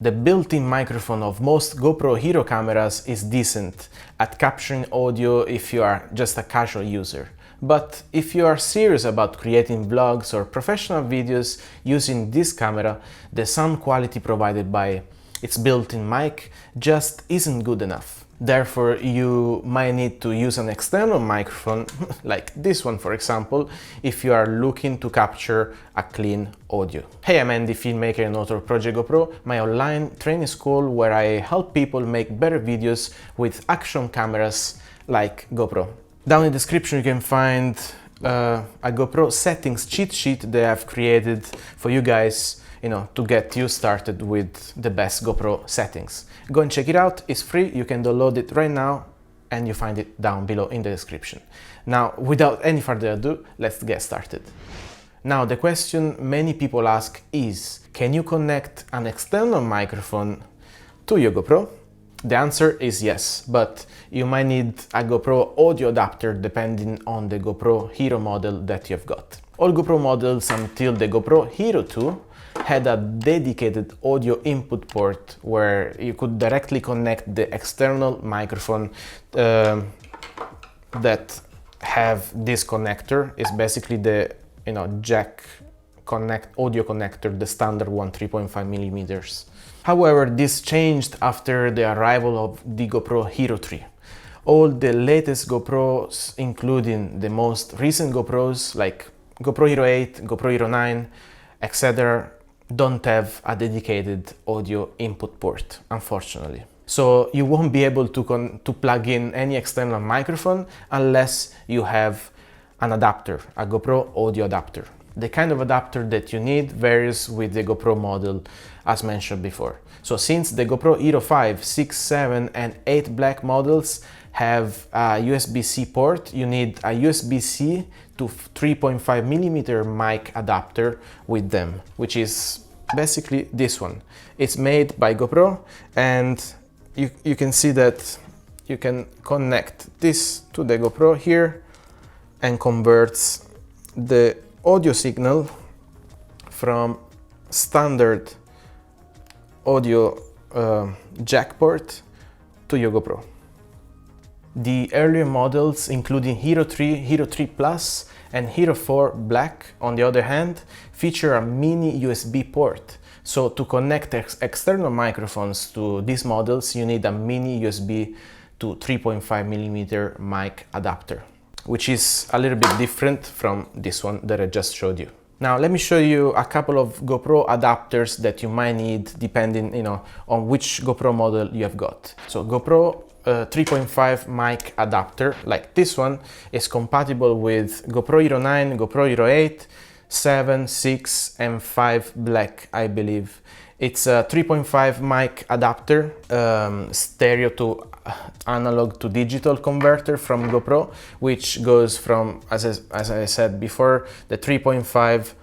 The built-in microphone of most GoPro Hero cameras is decent at capturing audio if you are just a casual user. But if you are serious about creating vlogs or professional videos using this camera, the sound quality provided by its built-in mic just isn't good enough. Therefore, you might need to use an external microphone, like this one for example, if you are looking to capture a clean audio. Hey, I'm Andy, filmmaker and author of Project GoPro, my online training school where I help people make better videos with action cameras like GoPro. Down in the description you can find a GoPro settings cheat sheet that I've created for you guys, to get you started with the best GoPro settings. Go and check it out, it's free, you can download it right now and you find it down below in the description. Now, without any further ado, let's get started. Now, the question many people ask is, can you connect an external microphone to your GoPro? The answer is yes, but you might need a GoPro audio adapter depending on the GoPro Hero model that you've got. All GoPro models until the GoPro Hero 2 had a dedicated audio input port where you could directly connect the external microphone that have this connector. It's basically the jack audio connector, the standard one, 3.5 millimeters. However, this changed after the arrival of the GoPro Hero 3. All the latest GoPros, including the most recent GoPros like GoPro Hero 8, GoPro Hero 9, etc., don't have a dedicated audio input port, unfortunately. So you won't be able to plug in any external microphone unless you have an adapter, a GoPro audio adapter. The kind of adapter that you need varies with the GoPro model, as mentioned before. So since the GoPro Hero 5, 6, 7 and 8 Black models have a USB-C port, you need a USB-C to 3.5 millimeter mic adapter with them, which is basically this one. It's made by GoPro, and you can see that you can connect this to the GoPro here and converts the audio signal from standard audio jack port to your GoPro. The earlier models, including Hero 3, Hero 3 Plus and Hero 4 Black, on the other hand, feature a mini USB port. So to connect external microphones to these models, you need a mini USB to 3.5 millimeter mic adapter, which is a little bit different from this one that I just showed you. Now let me show you a couple of GoPro adapters that you might need depending on which GoPro model you have got. So GoPro 3.5 mic adapter like this one is compatible with GoPro Hero 9, GoPro Hero 8, 7, 6 and 5 Black, I believe. It's a 3.5 mic adapter, stereo to analog to digital converter from GoPro, which goes from, as I said before, the 3.5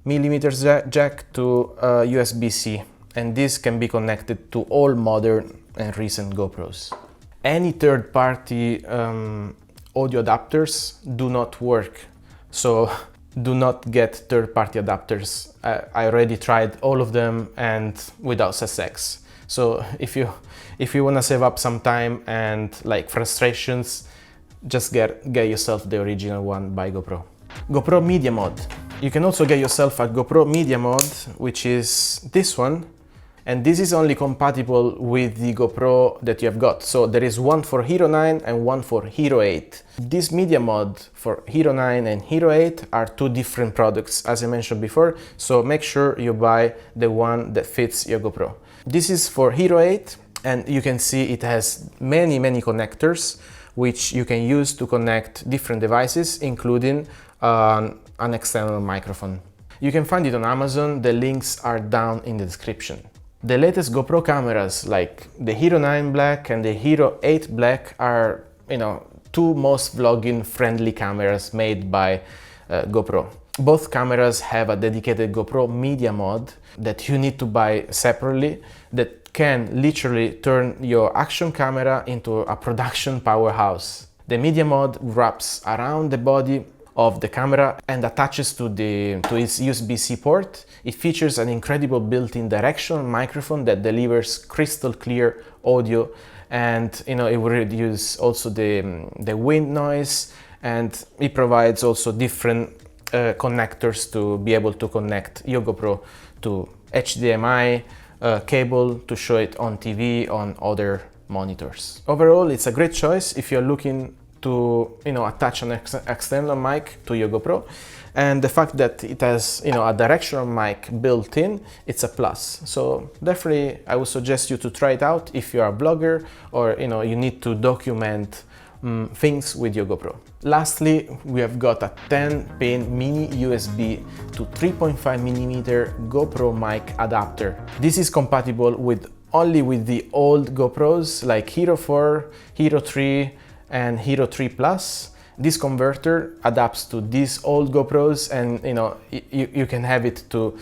millimeters jack to USB-C, and this can be connected to all modern and recent GoPros. Any third-party audio adapters do not work, so do not get third-party adapters. I already tried all of them and without success. So if you want to save up some time and frustrations, just get yourself the original one by GoPro. GoPro Media Mod. You can also get yourself a GoPro Media Mod, which is this one, and this is only compatible with the GoPro that you have got. So there is one for Hero 9 and one for Hero 8. This Media Mod for Hero 9 and Hero 8 are two different products, as I mentioned before, so make sure you buy the one that fits your GoPro. This is for Hero 8, and you can see it has many connectors which you can use to connect different devices, including an external microphone. You can find it on Amazon, the links are down in the description. The latest GoPro cameras like the Hero 9 Black and the Hero 8 Black are, two most vlogging friendly cameras made by GoPro. Both cameras have a dedicated GoPro Media Mod that you need to buy separately that can literally turn your action camera into a production powerhouse. The Media Mod wraps around the body of the camera and attaches to its USB-C port. It features an incredible built-in directional microphone that delivers crystal clear audio, and it will reduce also the wind noise, and it provides also different connectors to be able to connect your GoPro to HDMI cable to show it on TV, on other monitors. Overall, it's a great choice if you're looking to attach an external mic to your GoPro, and the fact that it has a directional mic built in, it's a plus. So definitely I would suggest you to try it out if you are a blogger or you need to document things with your GoPro. Lastly, we have got a 10-pin mini USB to 3.5mm GoPro mic adapter. This is compatible only with the old GoPros like Hero 4, Hero 3 and Hero 3 Plus. This converter adapts to these old GoPros, and you can have it to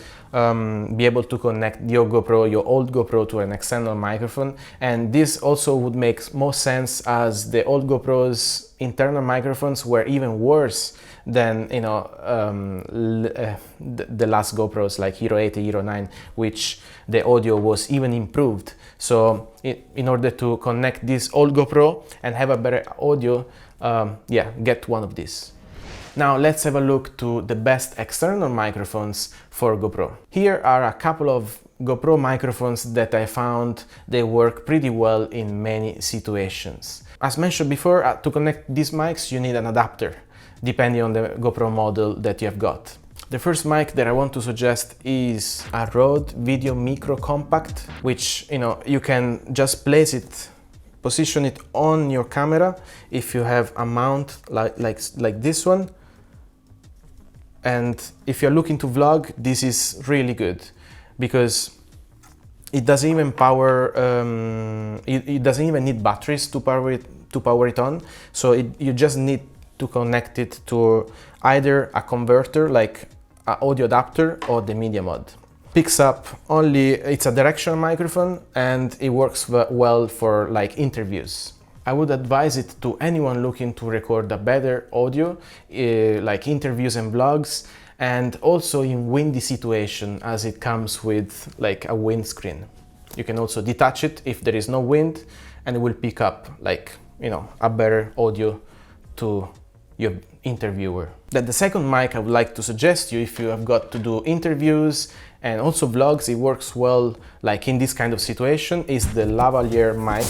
be able to connect your old GoPro to an external microphone. And this also would make more sense as the old GoPros internal microphones were even worse than the last GoPros like Hero 8 and Hero 9, which the audio was even improved. So in order to connect this old GoPro and have a better audio, get one of these. Now let's have a look to the best external microphones for GoPro. Here are a couple of GoPro microphones that I found they work pretty well in many situations. As mentioned before, to connect these mics you need an adapter, depending on the GoPro model that you have got. The first mic that I want to suggest is a Rode VideoMicro Compact, which you can just place it, position it on your camera if you have a mount like this one. And if you're looking to vlog, this is really good because it doesn't even power. It doesn't even need batteries to power it on. So you just need to connect it to either a converter like an audio adapter or the Media Mod. Picks up it's a directional microphone and it works well for like interviews. I would advise it to anyone looking to record a better audio, like interviews and vlogs, and also in windy situation, as it comes with like a windscreen. You can also detach it if there is no wind, and it will pick up like a better audio to your interviewer. Then the second mic I would like to suggest you if you have got to do interviews and also vlogs, it works well like in this kind of situation, is the Lavalier mic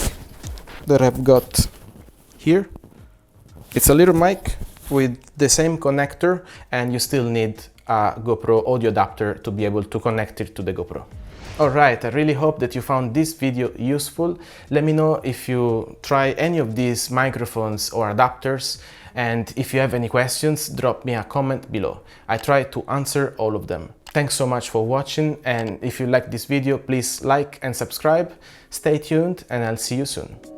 that I've got here. It's a little mic with the same connector, and you still need a GoPro audio adapter to be able to connect it to the GoPro. Alright, I really hope that you found this video useful. Let me know if you try any of these microphones or adapters, and if you have any questions, drop me a comment below. I try to answer all of them. Thanks so much for watching, and if you like this video, please like and subscribe. Stay tuned, and I'll see you soon.